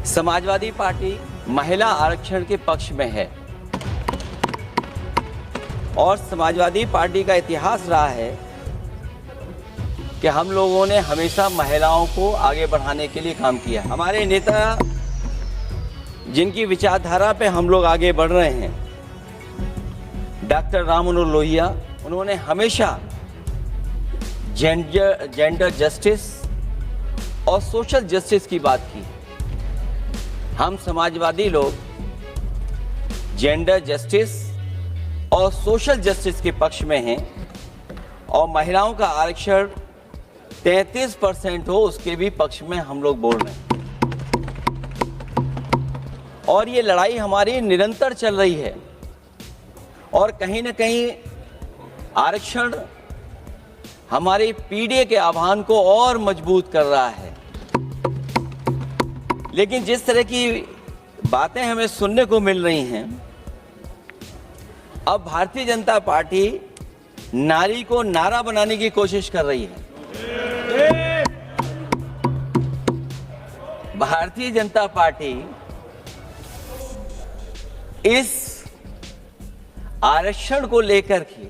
Samajwadi party महिला आरक्षण के पक्ष में है और समाजवादी पार्टी का इतिहास रहा है कि हम लोगों ने हमेशा महिलाओं को आगे बढ़ाने के लिए काम किया। हमारे नेता जिनकी विचारधारा पे हम लोग आगे बढ़ रहे हैं, डॉक्टर राम मनोहर लोहिया, उन्होंने हमेशा जेंडर जस्टिस और सोशल जस्टिस की बात की। हम समाजवादी लोग जेंडर जस्टिस और सोशल जस्टिस के पक्ष में हैं और महिलाओं का आरक्षण 33% हो उसके भी पक्ष में हम लोग बोल रहे हैं। और ये लड़ाई हमारी निरंतर चल रही है और कहीं न कहीं आरक्षण हमारी पीढ़ी के आह्वान को और मजबूत कर रहा है। लेकिन जिस तरह की बातें हमें सुनने को मिल रही हैं, अब भारतीय जनता पार्टी नारी को नारा बनाने की कोशिश कर रही है। भारतीय जनता पार्टी इस आरक्षण को लेकर के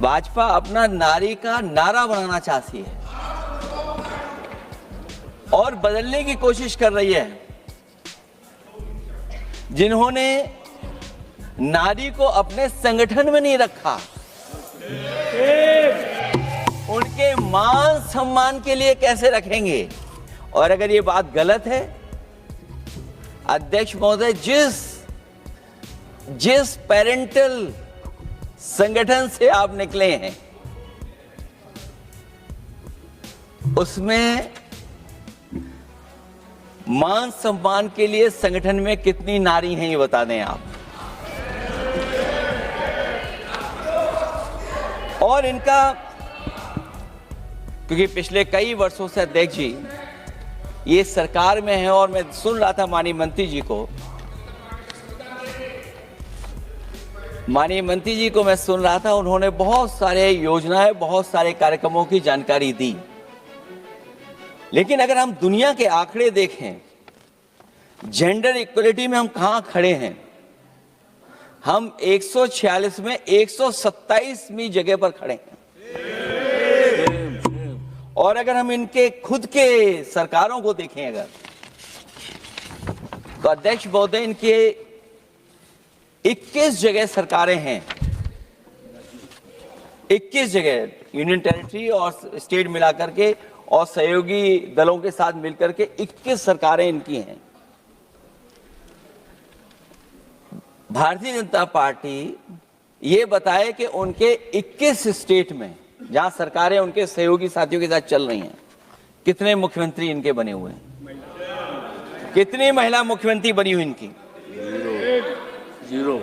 भाजपा अपना नारी का नारा बनाना चाहती है और बदलने की कोशिश कर रही है। जिन्होंने नारी को अपने संगठन में नहीं रखा, उनके मान सम्मान के लिए कैसे रखेंगे? और अगर ये बात गलत है, अध्यक्ष महोदय, जिस पेरेंटल संगठन से आप निकले हैं उसमें मान सम्मान के लिए संगठन में कितनी नारी हैं ये बता दें आप। और इनका, क्योंकि पिछले कई वर्षों से अध्यक्ष जी ये सरकार में है और मैं सुन रहा था माननीय मंत्री जी को मैं सुन रहा था, उन्होंने बहुत सारे योजनाएं, बहुत सारे कार्यक्रमों की जानकारी दी। लेकिन अगर हम दुनिया के आंकड़े देखें, जेंडर इक्वलिटी में हम कहां खड़े हैं? हम 146 में 127वीं जगह पर खड़े हैं। और अगर हम इनके खुद के सरकारों को देखें अगर, तो अध्यक्ष महोदय, इनके 21 जगह सरकारें हैं। 21 जगह यूनियन टेरिटरी और स्टेट मिलाकर के और सहयोगी दलों के साथ मिलकर के 21 सरकारें इनकी हैं। भारतीय जनता पार्टी ये बताए कि उनके 21 स्टेट में जहां सरकारें उनके सहयोगी साथियों के साथ चल रही हैं, कितने मुख्यमंत्री इनके बने हुए हैं? कितनी महिला मुख्यमंत्री बनी हुई इनकी? जीरो।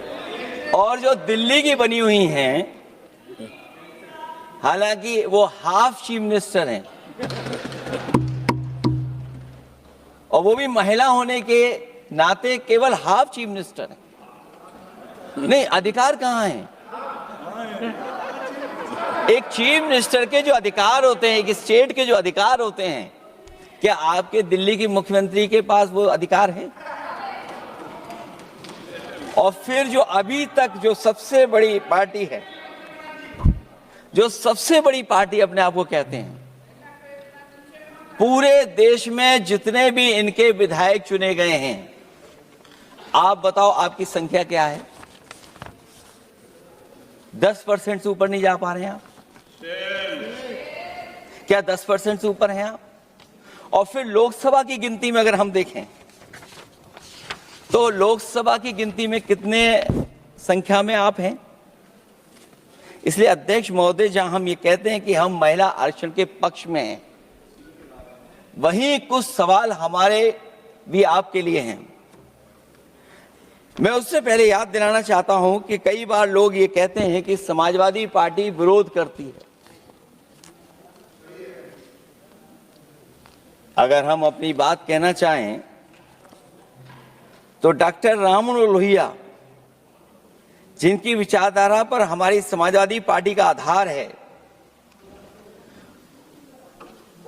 और जो दिल्ली की बनी हुई हैं, हालांकि वो हाफ चीफ मिनिस्टर हैं और वो भी महिला होने के नाते केवल हाफ चीफ मिनिस्टर हैं। नहीं, अधिकार कहां है? एक चीफ मिनिस्टर के जो अधिकार होते हैं, एक स्टेट के जो अधिकार होते हैं, क्या आपके दिल्ली की मुख्यमंत्री के पास वो अधिकार है? और फिर जो अभी तक जो सबसे बड़ी पार्टी है, जो सबसे बड़ी पार्टी अपने आप को कहते हैं, पूरे देश में जितने भी इनके विधायक चुने गए हैं, आप बताओ आपकी संख्या क्या है? 10% से ऊपर नहीं जा पा रहे हैं आप? क्या 10% से ऊपर हैं आप? और फिर लोकसभा की गिनती में अगर हम देखें तो लोकसभा की गिनती में कितने संख्या में आप हैं? इसलिए अध्यक्ष महोदय, जहां हम ये कहते हैं कि हम महिला आरक्षण के पक्ष में हैं, वहीं कुछ सवाल हमारे भी आपके लिए हैं। मैं उससे पहले याद दिलाना चाहता हूं कि कई बार लोग ये कहते हैं कि समाजवादी पार्टी विरोध करती है। अगर हम अपनी बात कहना चाहें तो डॉक्टर राम मनोहर लोहिया, जिनकी विचारधारा पर हमारी समाजवादी पार्टी का आधार है,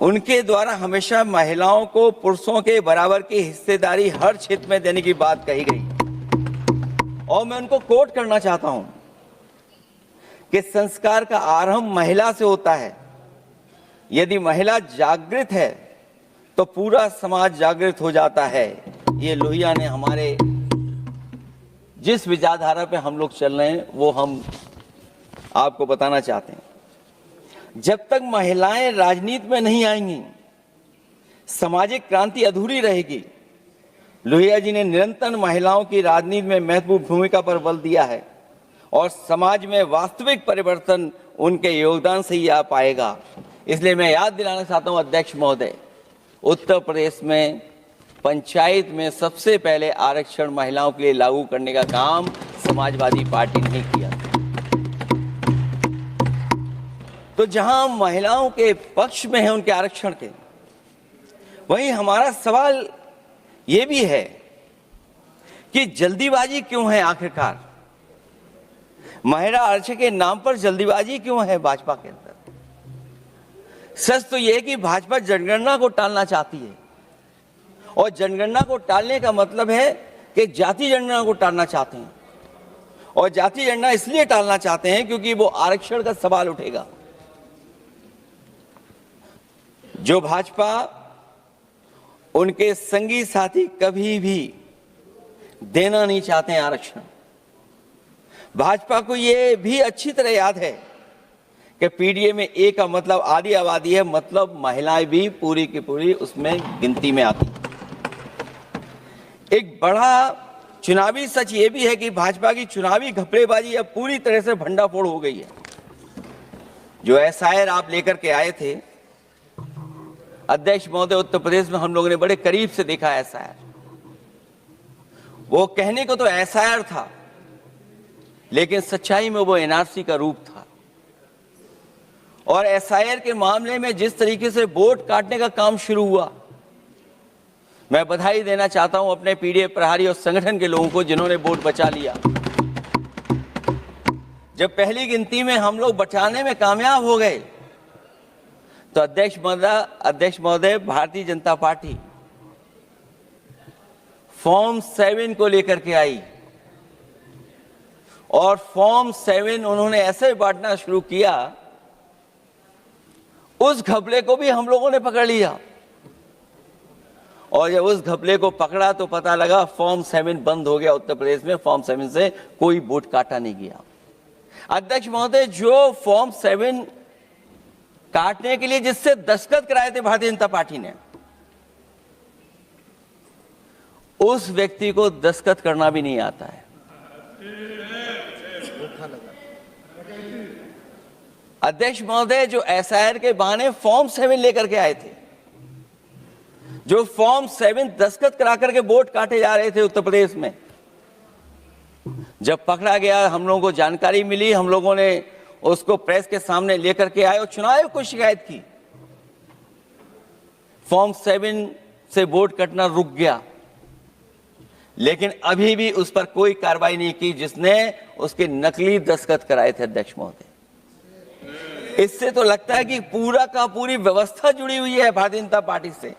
उनके द्वारा हमेशा महिलाओं को पुरुषों के बराबर की हिस्सेदारी हर क्षेत्र में देने की बात कही गई। और मैं उनको कोट करना चाहता हूं कि संस्कार का आरंभ महिला से होता है। यदि महिला जागृत है तो पूरा समाज जागृत हो जाता है। ये लोहिया ने हमारे जिस विचारधारा पे हम लोग चल रहे हैं वो हम आपको बताना चाहते हैं। जब तक महिलाएं राजनीति में नहीं आएंगी, सामाजिक क्रांति अधूरी रहेगी। लोहिया जी ने निरंतर महिलाओं की राजनीति में महत्वपूर्ण भूमिका पर बल दिया है और समाज में वास्तविक परिवर्तन उनके योगदान से ही आ पाएगा। इसलिए मैं याद दिलाना चाहता हूं अध्यक्ष महोदय, उत्तर प्रदेश में पंचायत में सबसे पहले आरक्षण महिलाओं के लिए लागू करने का काम समाजवादी पार्टी ने किया। तो जहां महिलाओं के पक्ष में है उनके आरक्षण के, वहीं हमारा सवाल यह भी है कि जल्दीबाजी क्यों है? आखिरकार महिला आरक्षण के नाम पर जल्दीबाजी क्यों है भाजपा के अंदर? सच तो यह है कि भाजपा जनगणना को टालना चाहती है और जनगणना को टालने का मतलब है कि जाति जनगणना को टालना चाहते हैं। और जाति जनगणना इसलिए टालना चाहते हैं क्योंकि वो आरक्षण का सवाल उठेगा। जो भाजपा उनके संगी साथी कभी भी देना नहीं चाहते हैं आरक्षण। भाजपा को यह भी अच्छी तरह याद है कि पीडीए में ए का मतलब आधी आबादी है, मतलब महिलाएं भी पूरी की पूरी उसमें गिनती में आती। एक बड़ा चुनावी सच ये भी है कि भाजपा की चुनावी घपलेबाजी अब पूरी तरह से भंडाफोड़ हो गई है। जो एसआईआर आप लेकर के आए थे अध्यक्ष महोदय, उत्तर प्रदेश में हम लोगों ने बड़े करीब से देखा एसआईआर। वो कहने को तो एसआईआर था, लेकिन सच्चाई में वो एनआरसी का रूप था। और एसआईआर के मामले में जिस तरीके से वोट काटने का काम शुरू हुआ, मैं बधाई देना चाहता हूं अपने पीडीए प्रहारी और संगठन के लोगों को जिन्होंने वोट बचा लिया। जब पहली गिनती में हम लोग बचाने में कामयाब हो गए तो अध्यक्ष महोदय भारतीय जनता पार्टी फॉर्म 7 को लेकर के आई और फॉर्म 7 उन्होंने ऐसे बांटना शुरू किया, उस घपले को भी हम लोगों ने पकड़ लिया। और जब उस घपले को पकड़ा तो पता लगा फॉर्म 7 बंद हो गया उत्तर प्रदेश में। फॉर्म 7 से कोई वोट काटा नहीं गया। अध्यक्ष महोदय, जो फॉर्म 7 काटने के लिए जिससे दस्तखत कराए थे भारतीय जनता पार्टी ने, उस व्यक्ति को दस्तखत करना भी नहीं आता है। अध्यक्ष महोदय, जो एसआईआर के बहाने फॉर्म 7 लेकर के आए थे, जो फॉर्म 7 दस्तखत करा करके वोट काटे जा रहे थे उत्तर प्रदेश में, जब पकड़ा गया हम लोगों को जानकारी मिली, हम लोगों ने उसको प्रेस के सामने लेकर के आए और चुनाव आयोग को शिकायत की। फॉर्म 7 से वोट कटना रुक गया, लेकिन अभी भी उस पर कोई कार्रवाई नहीं की जिसने उसके नकली दस्तखत कराए थे। अध्यक्ष महोदय, इससे तो लगता है कि पूरा का पूरी व्यवस्था जुड़ी हुई है भारतीय जनता पार्टी से।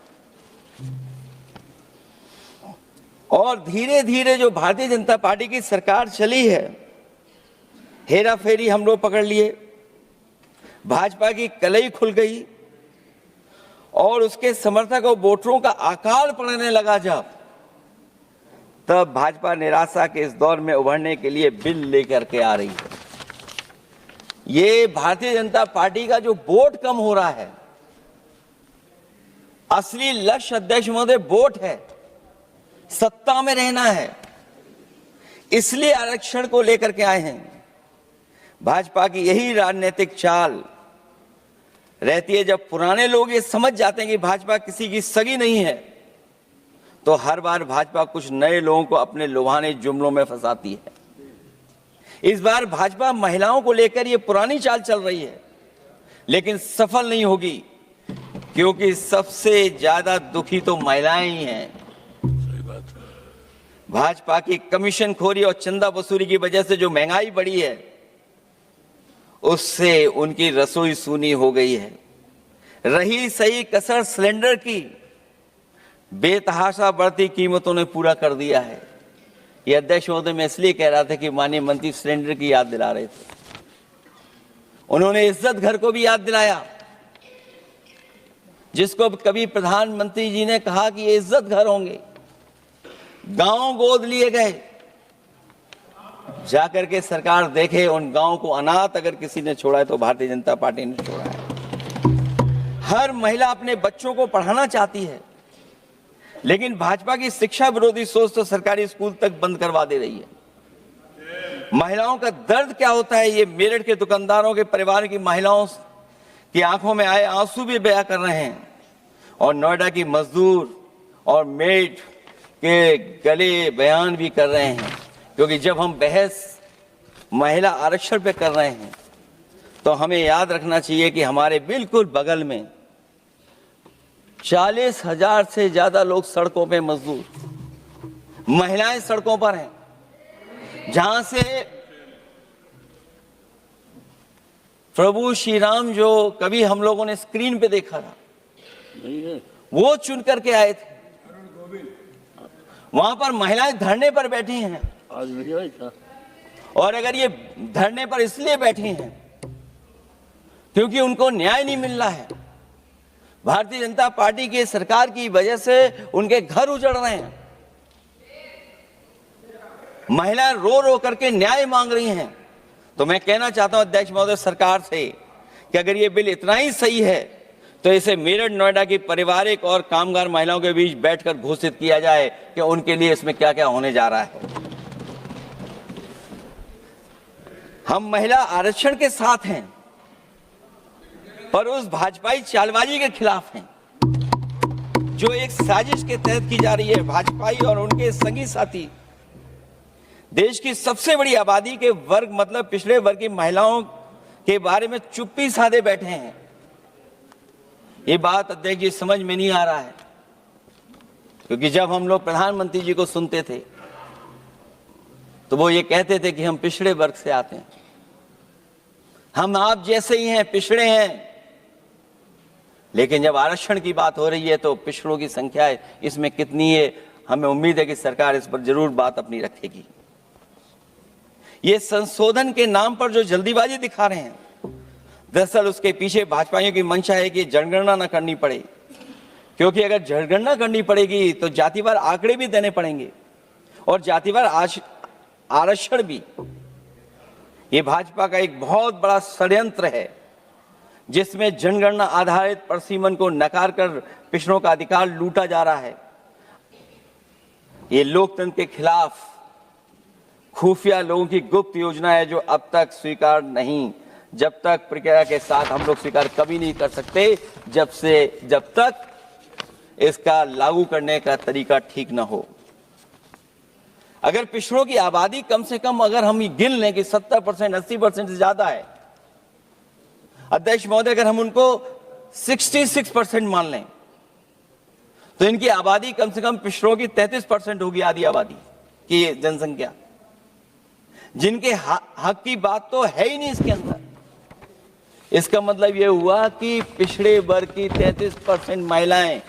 और धीरे धीरे जो भारतीय जनता पार्टी की सरकार चली है, हेरा फेरी हम लोग पकड़ लिए, भाजपा की कलई खुल गई और उसके समर्थक और वोटरों का आकार पड़ने लगा। जब तब भाजपा निराशा के इस दौर में उभरने के लिए बिल लेकर के आ रही है। ये भारतीय जनता पार्टी का जो वोट कम हो रहा है, असली लक्ष्य अध्यक्ष महोदय वोट है, सत्ता में रहना है। इसलिए आरक्षण को लेकर के आए हैं। भाजपा की यही राजनीतिक चाल रहती है। जब पुराने लोग ये समझ जाते हैं कि भाजपा किसी की सगी नहीं है, तो हर बार भाजपा कुछ नए लोगों को अपने लुभाने जुमलों में फंसाती है। इस बार भाजपा महिलाओं को लेकर ये पुरानी चाल चल रही है, लेकिन सफल नहीं होगी, क्योंकि सबसे ज्यादा दुखी तो महिलाएं ही हैं। भाजपा की कमीशन खोरी और चंदा वसूली की वजह से जो महंगाई बढ़ी है, उससे उनकी रसोई सूनी हो गई है। रही सही कसर सिलेंडर की बेतहाशा बढ़ती कीमतों ने पूरा कर दिया है। ये अध्यक्ष महोदय मैं इसलिए कह रहा था कि माननीय मंत्री सिलेंडर की याद दिला रहे थे। उन्होंने इज्जत घर को भी याद दिलाया, जिसको कभी प्रधानमंत्री जी ने कहा कि ये इज्जत घर होंगे। गांव गोद लिए गए, जाकर के सरकार देखे उन गांव को अनाथ अगर किसी ने छोड़ा है तो भारतीय जनता पार्टी ने छोड़ा है। हर महिला अपने बच्चों को पढ़ाना चाहती है, लेकिन भाजपा की शिक्षा विरोधी सोच तो सरकारी स्कूल तक बंद करवा दे रही है। महिलाओं का दर्द क्या होता है, ये मेरठ के दुकानदारों के परिवार की महिलाओं की आंखों में आए आंसू भी बयां कर रहे हैं, और नोएडा की मजदूर और मेड के गले बयान भी कर रहे हैं। क्योंकि जब हम बहस महिला आरक्षण पे कर रहे हैं तो हमें याद रखना चाहिए कि हमारे बिल्कुल बगल में 40,000 से ज्यादा लोग सड़कों पे मजदूर, महिलाएं सड़कों पर हैं, जहां से प्रभु श्री राम जो कभी हम लोगों ने स्क्रीन पे देखा था वो चुन करके आए थे। वहां पर महिलाएं धरने पर बैठी हैं, और अगर ये धरने पर इसलिए बैठी हैं क्योंकि उनको न्याय नहीं मिल रहा है, भारतीय जनता पार्टी की सरकार की वजह से उनके घर उजड़ रहे हैं, महिलाएं रो रो करके न्याय मांग रही हैं। तो मैं कहना चाहता हूं अध्यक्ष महोदय सरकार से कि अगर ये बिल इतना ही सही है तो इसे मेरठ नोएडा की पारिवारिक और कामगार महिलाओं के बीच बैठकर घोषित किया जाए कि उनके लिए इसमें क्या क्या होने जा रहा है। हम महिला आरक्षण के साथ हैं, पर उस भाजपाई चालबाजी के खिलाफ हैं जो एक साजिश के तहत की जा रही है। भाजपाई और उनके संगी साथी देश की सबसे बड़ी आबादी के वर्ग मतलब पिछड़े वर्ग की महिलाओं के बारे में चुप्पी साधे बैठे हैं। ये बात अध्यक्ष जी समझ में नहीं आ रहा है, क्योंकि जब हम लोग प्रधानमंत्री जी को सुनते थे तो वो ये कहते थे कि हम पिछड़े वर्ग से आते हैं, हम आप जैसे ही हैं, पिछड़े हैं। लेकिन जब आरक्षण की बात हो रही है तो पिछड़ों की संख्या इसमें कितनी है, हमें उम्मीद है कि सरकार इस पर जरूर बात अपनी रखेगी। ये संशोधन के नाम पर जो जल्दीबाजी दिखा रहे हैं, दरअसल उसके पीछे भाजपाइयों की मंशा है कि जनगणना न करनी पड़े, क्योंकि अगर जनगणना करनी पड़ेगी तो जातिवार आंकड़े भी देने पड़ेंगे और जातिवार आरक्षण भी। ये भाजपा का एक बहुत बड़ा षड्यंत्र है जिसमें जनगणना आधारित प्रसीमन को नकार कर पिछड़ों का अधिकार लूटा जा रहा है। ये लोकतंत्र के खिलाफ खुफिया लोगों की गुप्त योजना है जो अब तक स्वीकार नहीं, जब तक प्रक्रिया के साथ हम लोग स्वीकार कभी नहीं कर सकते जब तक इसका लागू करने का तरीका ठीक ना हो। अगर पिछड़ों की आबादी कम से कम अगर हम गिन लें कि 70% 80% से ज्यादा है, अध्यक्ष महोदय अगर हम उनको 66% मान लें तो इनकी आबादी कम से कम पिछड़ों की 33% होगी, आधी आबादी की जनसंख्या, जिनके हक की बात तो है ही नहीं इसके अंदर। इसका मतलब यह हुआ कि पिछड़े वर्ग की 33% महिलाएं,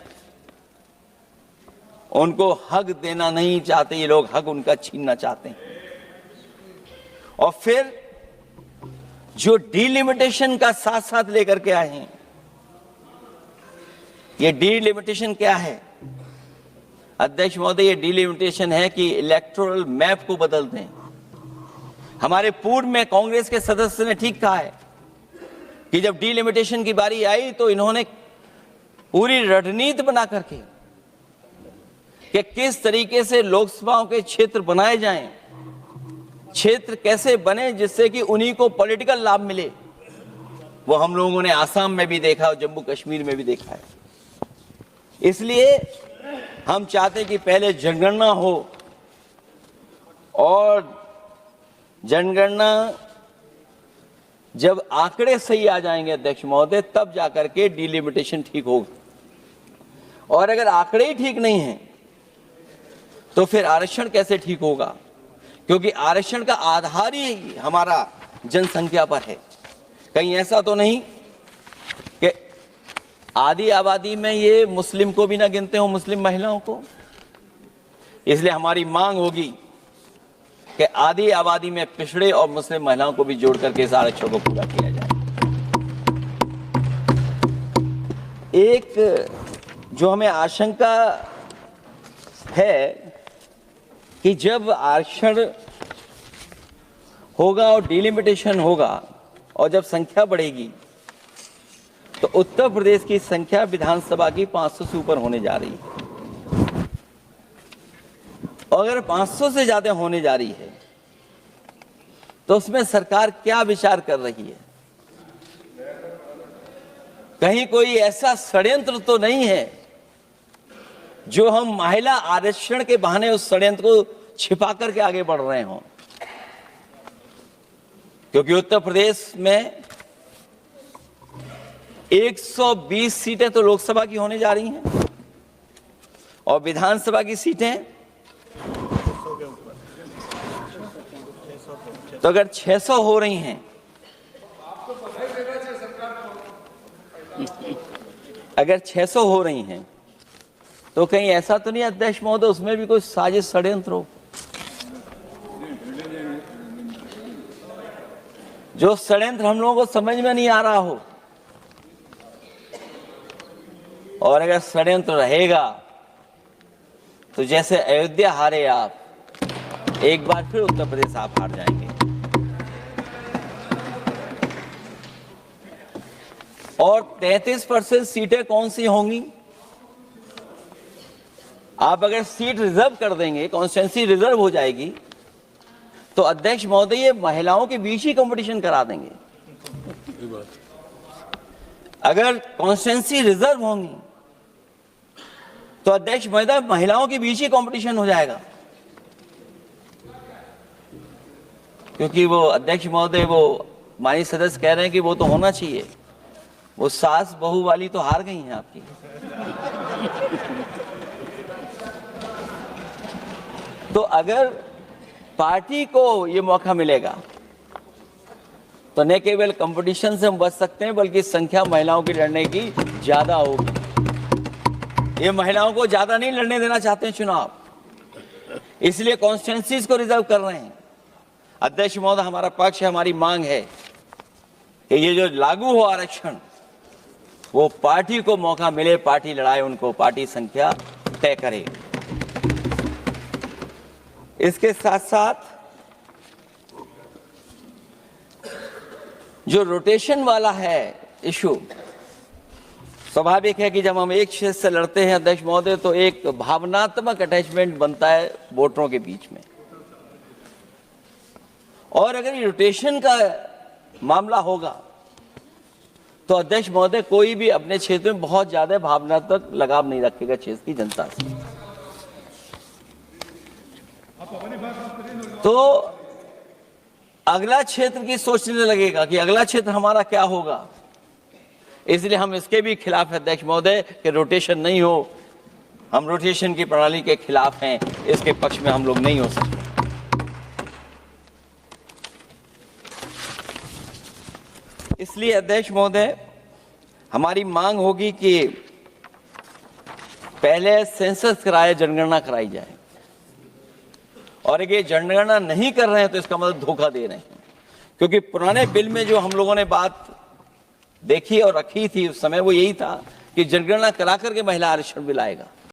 उनको हक देना नहीं चाहते ये लोग, हक उनका छीनना चाहते हैं। और फिर जो डिलिमिटेशन का साथ साथ लेकर के आए हैं, ये डिलिमिटेशन क्या है अध्यक्ष महोदय? ये डिलिमिटेशन है कि इलेक्टोरल मैप को बदल दें। हमारे पूर्व में कांग्रेस के सदस्य ने ठीक कहा है कि जब डिलिमिटेशन की बारी आई तो इन्होंने पूरी रणनीति बना करके कि किस तरीके से लोकसभाओं के क्षेत्र बनाए जाएं, क्षेत्र कैसे बने जिससे कि उन्हीं को पॉलिटिकल लाभ मिले, वो हम लोगों ने आसाम में भी देखा और जम्मू कश्मीर में भी देखा है। इसलिए हम चाहते कि पहले जनगणना हो और जनगणना जब आंकड़े सही आ जाएंगे अध्यक्ष महोदय तब जाकर के डिलिमिटेशन ठीक होगा। और अगर आंकड़े ही ठीक नहीं हैं तो फिर आरक्षण कैसे ठीक होगा? क्योंकि आरक्षण का आधार ही हमारा जनसंख्या पर है। कहीं ऐसा तो नहीं कि आधी आबादी में ये मुस्लिम को भी ना गिनते हो, मुस्लिम महिलाओं को। इसलिए हमारी मांग होगी कि आधी आबादी में पिछड़े और मुस्लिम महिलाओं को भी जोड़ करके इस आरक्षण को पूरा किया जाए। एक जो हमें आशंका है कि जब आरक्षण होगा और डिलिमिटेशन होगा और जब संख्या बढ़ेगी तो उत्तर प्रदेश की संख्या विधानसभा की 500 से ऊपर होने जा रही है। और अगर 500 से ज्यादा होने जा रही है तो उसमें सरकार क्या विचार कर रही है? कहीं कोई ऐसा षड्यंत्र तो नहीं है जो हम महिला आरक्षण के बहाने उस षड्यंत्र को छिपा करके आगे बढ़ रहे हों? क्योंकि उत्तर प्रदेश में 120 सीटें तो लोकसभा की होने जा रही हैं और विधानसभा की सीटें तो अगर 600 हो रही हैं, अगर 600 हो रही हैं तो कहीं ऐसा तो नहीं अध्यक्ष महोदय उसमें भी कोई साजिश षड्यंत्र हो? जो षड्यंत्र हम लोगों को समझ में नहीं आ रहा हो, और अगर षड्यंत्र रहेगा तो जैसे अयोध्या हारे आप, एक बार फिर उत्तर प्रदेश आप हार जाएंगे। और 33% सीटें कौन सी होंगी? आप अगर सीट रिजर्व कर देंगे, कॉन्स्टिट्यूंसी रिजर्व हो जाएगी, तो अध्यक्ष महोदय ये महिलाओं के बीच ही कंपटीशन करा देंगे। अगर कॉन्स्टिट्यूंसी रिजर्व होंगी तो अध्यक्ष महोदय महिलाओं के बीच ही कंपटीशन हो जाएगा। क्योंकि वो अध्यक्ष महोदय वो माननीय सदस्य कह रहे हैं कि वो तो होना चाहिए, वो सास बहू वाली तो हार गई हैं आपकी। तो अगर पार्टी को ये मौका मिलेगा तो न केवल कंपटीशन से हम बच सकते हैं बल्कि संख्या महिलाओं की लड़ने की ज्यादा होगी। ये महिलाओं को ज्यादा नहीं लड़ने देना चाहते हैं चुनाव, इसलिए कॉन्स्टिट्यूंसीज को रिजर्व कर रहे हैं। अध्यक्ष महोदय, हमारा पक्ष है, हमारी मांग है कि ये जो लागू हो आरक्षण वो पार्टी को मौका मिले, पार्टी लड़ाए उनको, पार्टी संख्या तय करे। इसके साथ साथ जो रोटेशन वाला है इशू, स्वाभाविक है कि जब हम एक क्षेत्र से लड़ते हैं अध्यक्ष महोदय तो एक भावनात्मक अटैचमेंट बनता है वोटरों के बीच में, और अगर ये रोटेशन का मामला होगा तो अध्यक्ष महोदय कोई भी अपने क्षेत्र में बहुत ज्यादा भावनात्मक लगाव नहीं रखेगा क्षेत्र की जनता से। तो अगला क्षेत्र की सोचने लगेगा कि अगला क्षेत्र हमारा क्या होगा। इसलिए हम इसके भी खिलाफ है अध्यक्ष महोदय कि रोटेशन नहीं हो। हम रोटेशन की प्रणाली के खिलाफ हैं, इसके पक्ष में हम लोग नहीं हो सकते। इसलिए अध्यक्ष महोदय हमारी मांग होगी कि पहले सेंसस कराए, जनगणना कराई जाए, और अगर ये जनगणना नहीं कर रहे हैं तो इसका मतलब धोखा दे रहे हैं। क्योंकि पुराने बिल में जो हम लोगों ने बात देखी और रखी थी उस समय वो यही था कि जनगणना करा करके महिला आरक्षण बिल आएगा।